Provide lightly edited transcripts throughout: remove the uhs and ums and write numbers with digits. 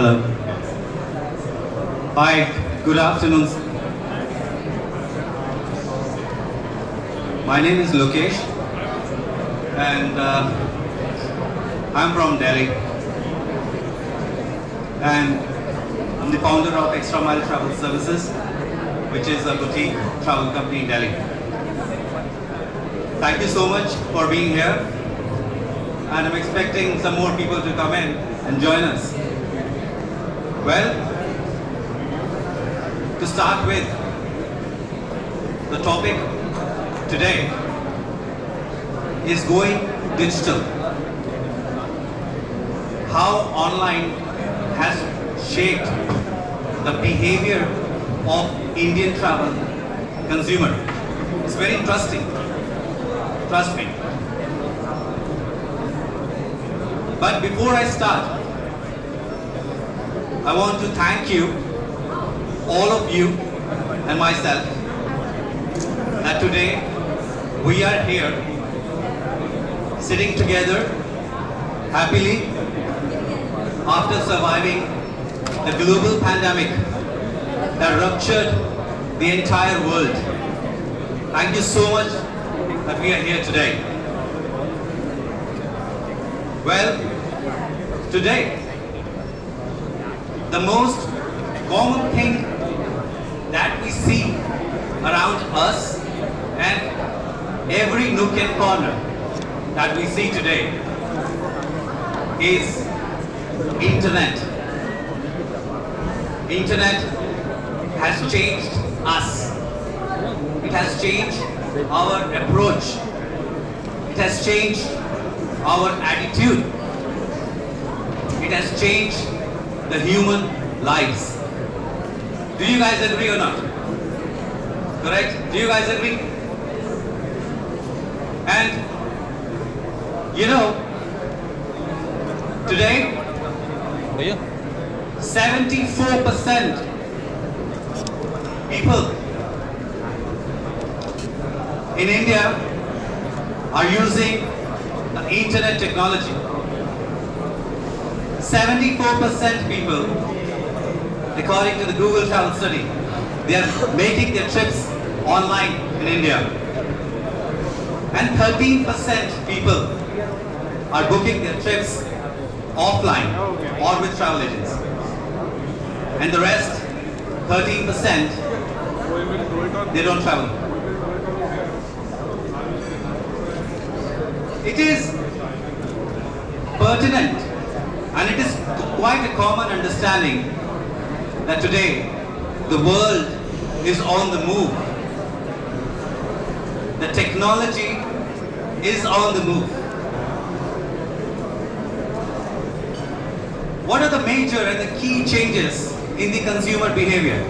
Hello. Hi, good afternoon. My name is Lokesh and I'm from Delhi and I'm the founder of Xtra Travel Services, which is a boutique travel company in Delhi. Thank you so much for being here, and I'm expecting some more people to come in and join us. Well, to start with, the topic today is going digital. How online has shaped the behavior of Indian travel consumer. It's very interesting, trust me. But before I start, I want to thank you, all of you and myself, that today we are here sitting together happily after surviving the global pandemic that ruptured the entire world. Thank you so much that we are here today. Well, today, the most common thing that we see around us and every nook and corner that we see today is internet. Internet has changed us. It has changed our approach. It has changed our attitude. It has changed the human lives. Do you guys agree or not? Correct? Do you guys agree? And you know, today 74% people in India are using the internet technology. 74% people, according to the Google Travel study, they are making their trips online in India. And 13% people are booking their trips offline or with travel agents. And the rest, 13%, they don't travel. It is pertinent and it is quite a common understanding that today the world is on the move. The technology is on the move. What are the major and the key changes in the consumer behavior?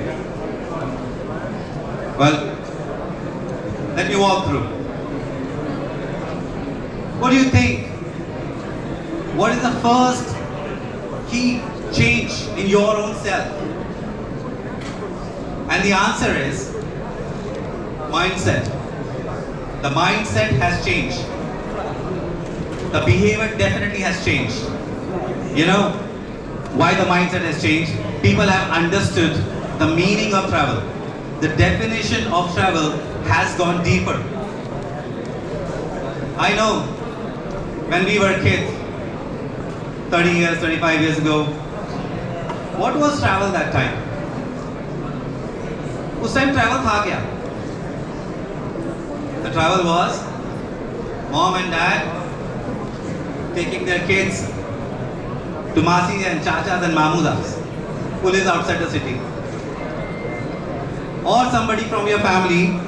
Well, let me walk through. What do you think? What is the first key change in your own self? And the answer is mindset. The mindset has changed. The behavior definitely has changed. You know why the mindset has changed? People have understood the meaning of travel. The definition of travel has gone deeper. I know when we were kids, 30 years, 35 years ago, what was travel that time? उस time travel था क्या? The travel was mom and dad taking their kids to Masis and Chachas and Mamus house, who lives outside the city. Or somebody from your family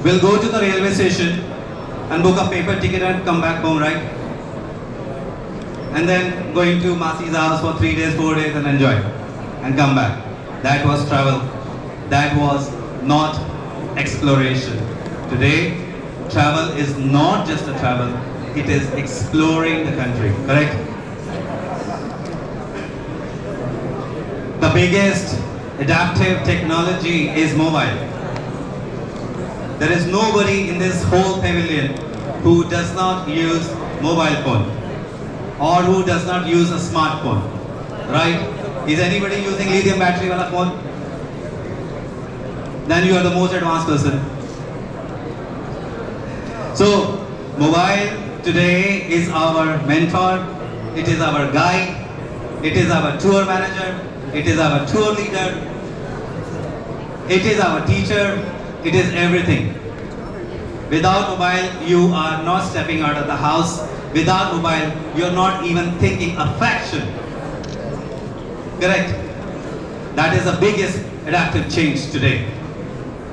will go to the railway station and book a paper ticket and come back home, right? And then going to Masi's house for 3 days, 4 days and enjoy and come back. That was travel. That was not exploration. Today, travel is not just a travel, it is exploring the country, correct? The biggest adaptive technology is mobile. There is nobody in this whole pavilion who does not use mobile phone or who does not use a smartphone, right? Is anybody using lithium battery wala phone? Then you are the most advanced person. So, mobile today is our mentor, it is our guide, it is our tour manager, it is our tour leader, it is our teacher, it is everything. Without mobile, you are not stepping out of the house. Without mobile, you are not even thinking a fraction. Correct? That is the biggest adaptive change today.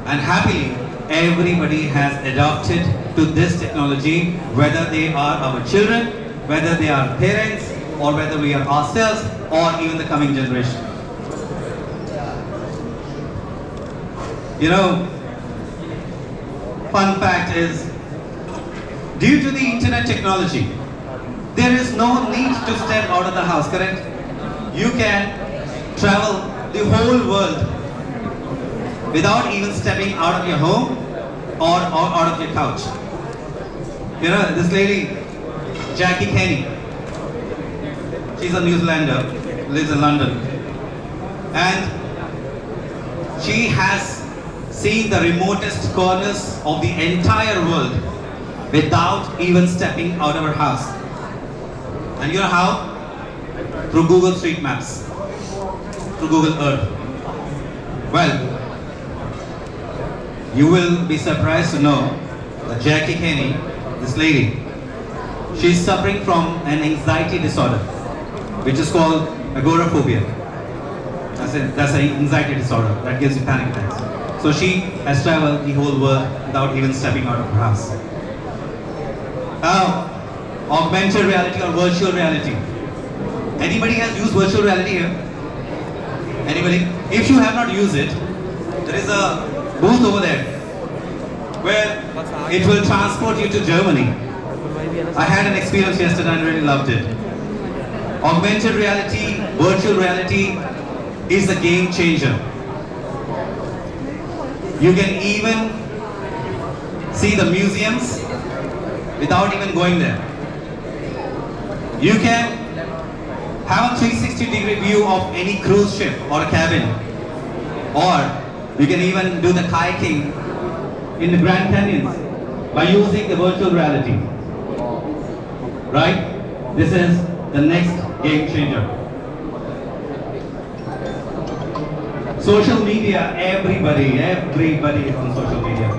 And happily, everybody has adopted to this technology, whether they are our children, whether they are parents, or whether we are ourselves, or even the coming generation. You know, fun fact is, due to the internet technology, there is no need to step out of the house, correct? You can travel the whole world without even stepping out of your home or out of your couch. You know, this lady, Jackie Kenny, she's a New Zealander, lives in London. And she has seen the remotest corners of the entire world without even stepping out of her house. And you know how? Through Google Street Maps, through Google Earth. Well, you will be surprised to know that Jackie Kenny, this lady, she's suffering from an anxiety disorder, which is called agoraphobia. That's an anxiety disorder that gives you panic attacks. So she has traveled the whole world without even stepping out of her house. Now, augmented reality or virtual reality. Anybody has used virtual reality here? Anybody? If you have not used it, there is a booth over there where it will transport you to Germany. I had an experience yesterday and really loved it. Augmented reality, virtual reality is a game changer. You can even see the museums without even going there. You can have a 360-degree view of any cruise ship or a cabin. Or you can even do the kayaking in the Grand Canyons by using the virtual reality. Right? This is the next game changer. Social media, everybody is on social media.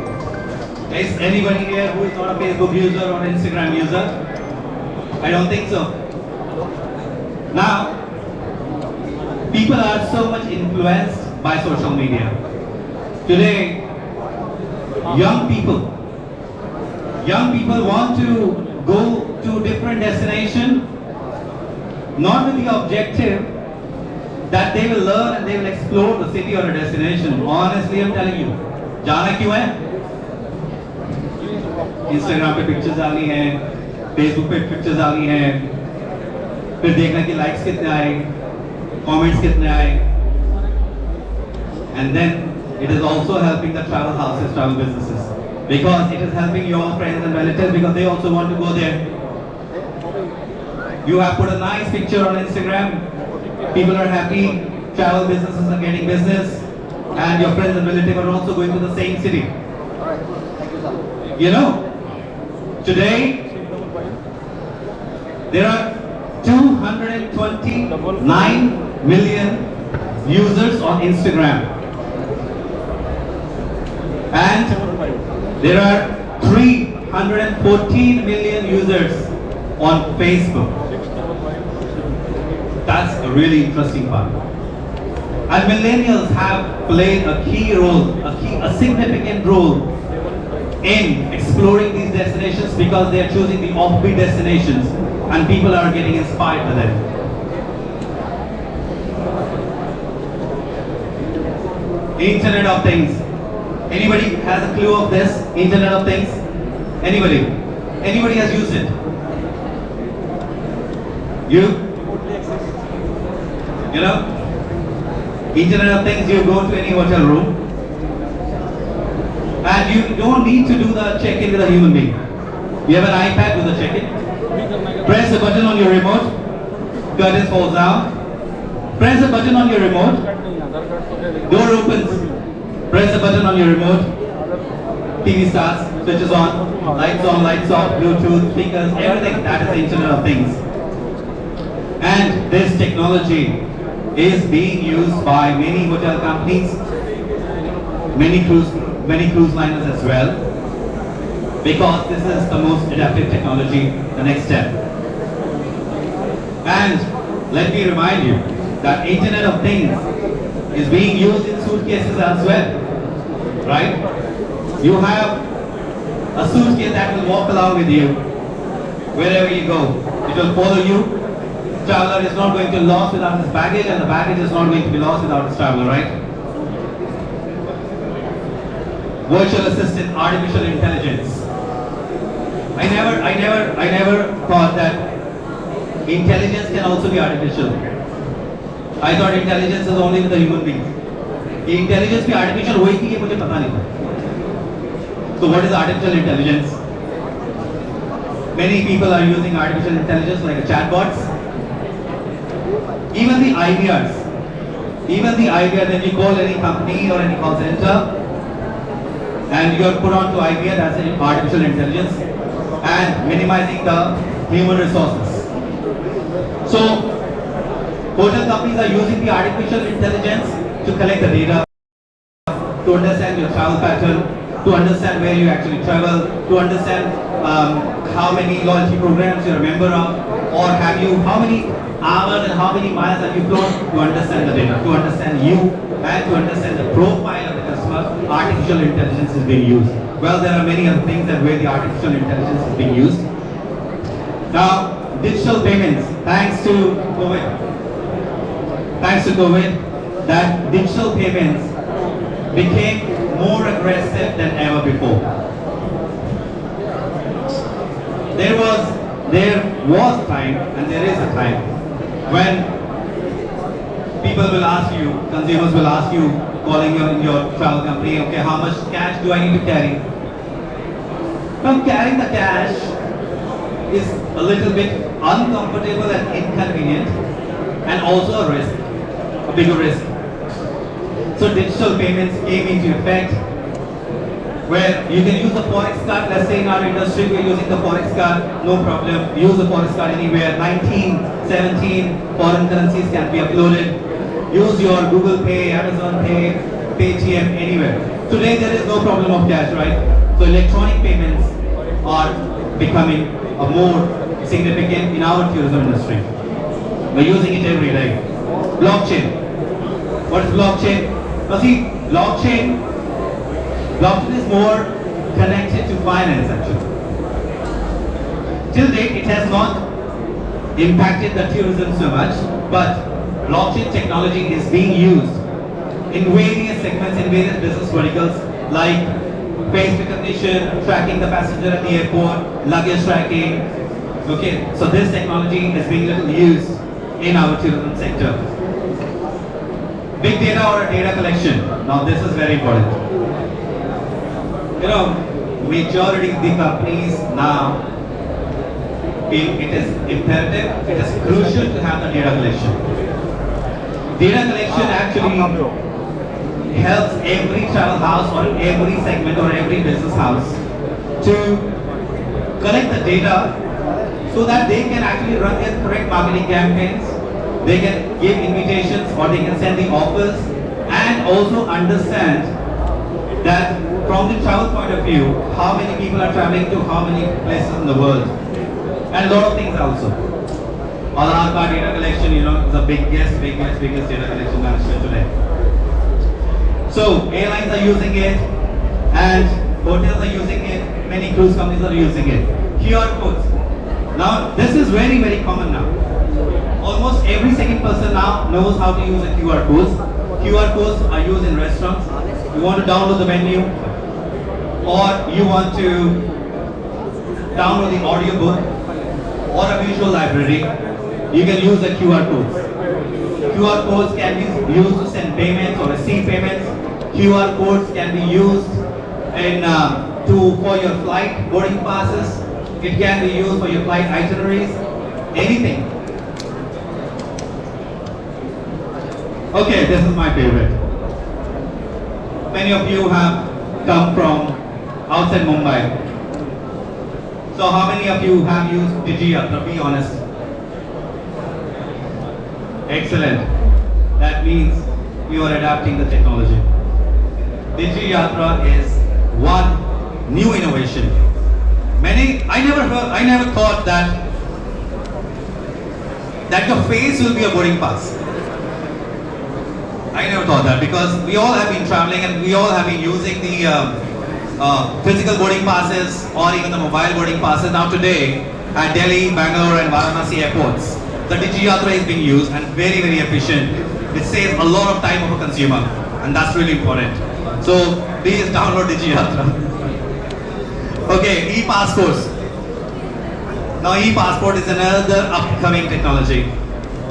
Is anybody here who is not a Facebook user or Instagram user? I don't think so. Now, people are so much influenced by social media. Today, young people want to go to different destination, not with the objective that they will learn and they will explore the city or a destination. Honestly, I'm telling you, जाना क्यों है? Instagram पे pictures डालनी है, Facebook पे pictures डालनी है, फिर देखना कि likes कितने आए, comments कितने आए, and then it is also helping the travel houses, travel businesses, because it is helping your friends and relatives because they also want to go there. You have put a nice picture on Instagram, people are happy, travel businesses are getting business, and your friends and relatives are also going to the same city. You know, today there are 229 million users on Instagram, and there are 314 million users on Facebook. That's a really interesting part. And millennials have played a key role, a significant role in exploring these destinations because they are choosing the offbeat destinations and people are getting inspired by them. Internet of Things. Anybody has a clue of this? Internet of Things? Anybody? Anybody has used it? You? You know? Internet of Things, you go to any hotel room and you don't need to do the check-in with a human being. You have an iPad with a check-in. Press the button on your remote, curtain falls down, Press a button on your remote. Door opens. Press a button on your remote. TV starts, switches on, lights off, Bluetooth, speakers, everything. That is the Internet of Things. And this technology is being used by many hotel companies, many cruise liners as well, because this is the most adaptive technology, the next step. And let me remind you that Internet of Things is being used in suitcases as well, right? You have a suitcase that will walk along with you wherever you go. It will follow you. Traveler is not going to be lost without his baggage, and the baggage is not going to be lost without his traveler, right? Virtual assistant, artificial intelligence. I never thought that intelligence can also be artificial. I thought intelligence is only with the human beings. Intelligence भी artificial हुई कि ये मुझे पता नहीं था. So what is artificial intelligence? Many people are using artificial intelligence like chatbots. Even the IVRs when you call any company or any call center and you are put on to IVR, that's artificial intelligence, and minimizing the human resources. So hotel companies are using the artificial intelligence to collect the data, to understand your travel pattern, to understand where you actually travel, to understand how many loyalty programs you're a member of, or how many hours and how many miles have you flown, to understand the data, to understand you, and to understand the profile of the customer. Artificial intelligence is being used. Well, there are many other things that where the artificial intelligence is being used. Now, digital payments, thanks to COVID, that digital payments became more aggressive than ever before. There was time, and there is a time, when people will ask you, consumers will ask you, calling your travel company, okay, how much cash do I need to carry? Now, carrying the cash is a little bit uncomfortable and inconvenient, and also a risk, a bigger risk. So digital payments came into effect, where you can use the Forex card. Let's say in our industry we're using the Forex card, no problem. Use the Forex card anywhere. 19, 17 foreign currencies can be uploaded. Use your Google Pay, Amazon Pay, Paytm, anywhere. Today there is no problem of cash, right? So electronic payments are becoming a more significant in our tourism industry. We're using it every day. Blockchain. What is blockchain? Now see, blockchain is more connected to finance actually. Till date, it has not impacted the tourism so much, but blockchain technology is being used in various segments, in various business verticals, like face recognition, tracking the passenger at the airport, luggage tracking. Okay, so this technology is being little used in our tourism sector. Big data or data collection. Now this is very important. You know, majority of the companies now, it is imperative, it is crucial to have the data collection. Data collection actually helps every travel house or every segment or every business house to collect the data so that they can actually run their correct marketing campaigns, they can give invitations or they can send the offers, and also understand that from the travel point of view, how many people are traveling to how many places in the world, and a lot of things also. Aadhaar card data collection, you know, is the biggest data collection management today. So airlines are using it, and hotels are using it, many cruise companies are using it. QR codes. Now this is very, very common now. Almost every second person now knows how to use a QR codes. QR codes are used in restaurants. You want to download the menu, or you want to download the audio book or a visual library, you can use the QR codes. QR codes can be used to send payments or receive payments. QR codes can be used for your flight boarding passes. It can be used for your flight itineraries, anything. Okay, this is my favorite. Many of you have come from outside Mumbai. So how many of you have used Digi? Be honest. Excellent. That means you are adapting the technology. Digi is one new innovation. I never thought that your face will be a boarding pass. I never thought that, because we all have been traveling and we all have been using the physical boarding passes or even the mobile boarding passes. Now today at Delhi, Bangalore and Varanasi airports, the Digi is being used and very, very efficient. It saves a lot of time of a consumer, and that's really important. So please download Digi. Okay, e-passports. Now e-passport is another upcoming technology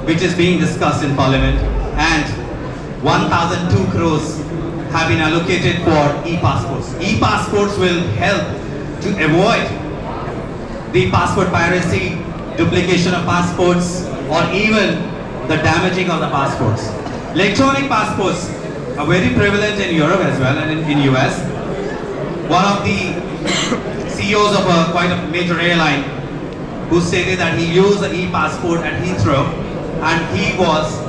which is being discussed in Parliament, and 1,002 crores have been allocated for e-passports. E-passports will help to avoid the passport piracy, duplication of passports, or even the damaging of the passports. Electronic passports are very prevalent in Europe as well, and in US. One of the CEOs of quite a major airline who stated that he used the e-passport at Heathrow and he was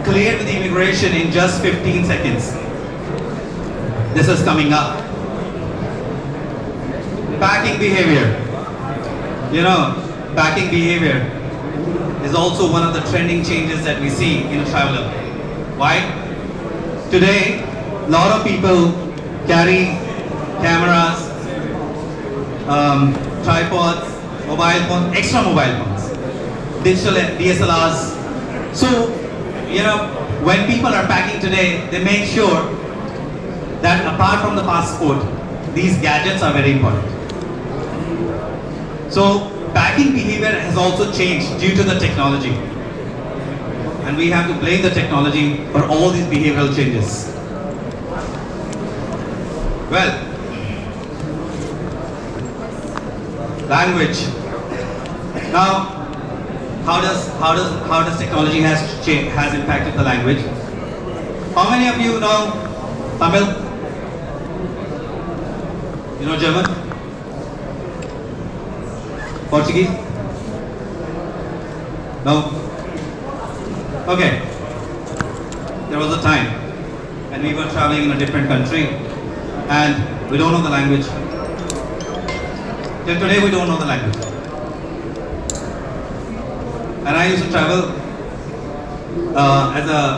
cleared with immigration in just 15 seconds. This is coming up. Packing behavior. You know, packing behavior is also one of the trending changes that we see in a traveler. Why? Today, a lot of people carry cameras, tripods, mobile phones, extra mobile phones, digital DSLRs. So, you know, when people are packing today, they make sure that apart from the passport, these gadgets are very important. So, packing behavior has also changed due to the technology. And we have to blame the technology for all these behavioral changes. Well, language. Now, how does technology has impacted the language? How many of you know Tamil? You know German? Portuguese? No? Okay. There was a time when we were traveling in a different country and we don't know the language. Till today we don't know the language. And I used to travel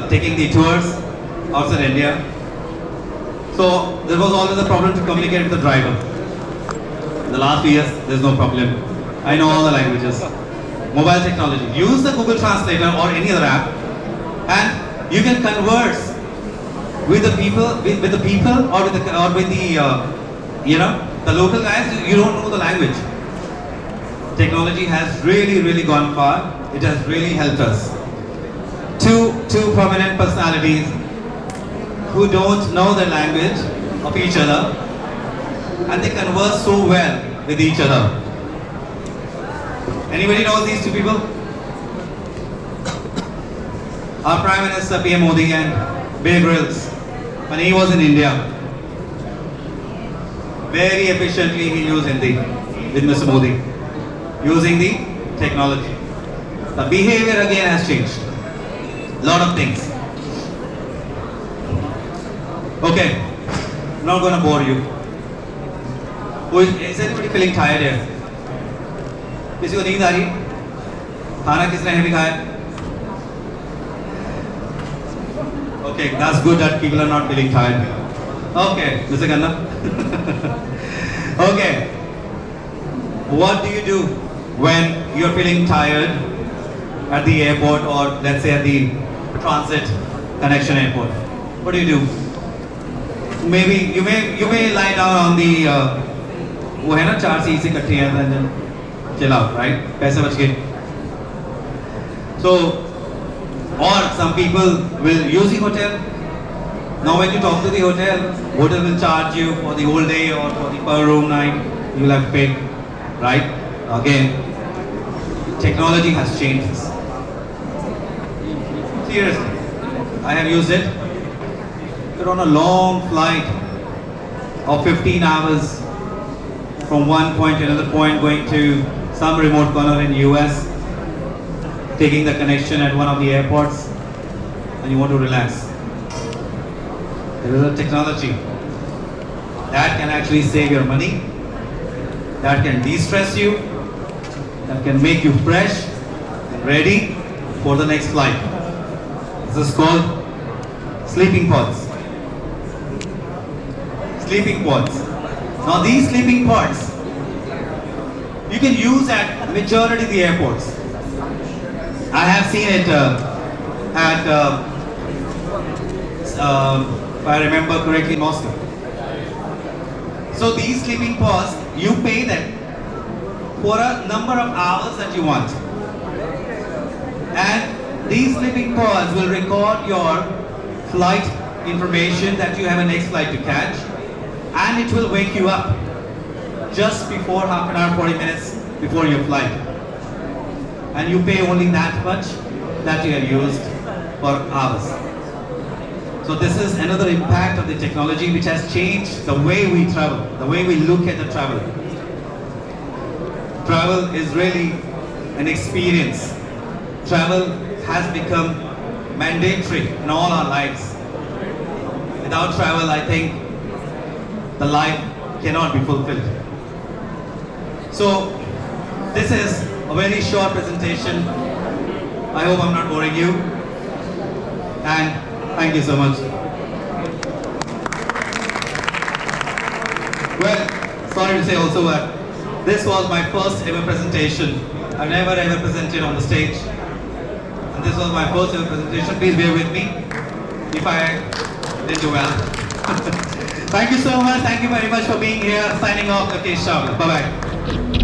taking the tours outside India. So there was always a problem to communicate with the driver. In the last few years, there's no problem. I know all the languages. Mobile technology. Use the Google Translator or any other app, and you can converse with the people, or with the local guys. You don't know the language. Technology has really gone far. It has really helped us. Two prominent personalities who don't know the language of each other, and they converse so well with each other. Anybody knows these two people? Our Prime Minister PM Modi and Behaviour, when he was in India, very efficiently he used Hindi with Mr. Modi, using the technology. The behavior again has changed. Lot of things. Okay, I'm not going to bore you. Is anybody feeling tired here? किसी को नींद आ रही? खाना किसने heavy खाया? Okay, that's good that people are not feeling tired. Okay, Mr. Ganna. Okay, what do you do when you're feeling tired at the airport, or let's say at the transit connection airport? What do you do? Maybe you may lie down on the वो है ना 4 seat इकट्ठी हैं and then chill out, right? पैसे बच गए. So, or some people will use the hotel. Now when you talk to the hotel will charge you for the whole day or for the per room night. You will have to pay, right? Again, technology has changed this. Seriously. I have used it. You're on a long flight of 15 hours from one point to another point, going to some remote corner in US, taking the connection at one of the airports, and you want to relax. There is a technology that can actually save your money, that can de-stress you, that can make you fresh and ready for the next flight. This is called sleeping pods. Sleeping pods. Now these sleeping pods you can use at majority of the airports. I have seen it at if I remember correctly, Moscow. So these sleeping pods, you pay them for a number of hours that you want. And these sleeping pods will record your flight information that you have a next flight to catch, and it will wake you up just before half an hour, 40 minutes before your flight. And you pay only that much that you have used for hours. So this is another impact of the technology which has changed the way we travel, the way we look at the travel. Travel is really an experience. Travel has become mandatory in all our lives. Without travel, I think the life cannot be fulfilled. So this is a very short presentation. I hope I'm not boring you. And thank you so much. Well, sorry to say also that this was my first ever presentation. I've never ever presented on the stage. And this was my first ever presentation. Please bear with me if I didn't do well. Thank you so much. Thank you very much for being here. Signing off, Lokesh. Bye-bye.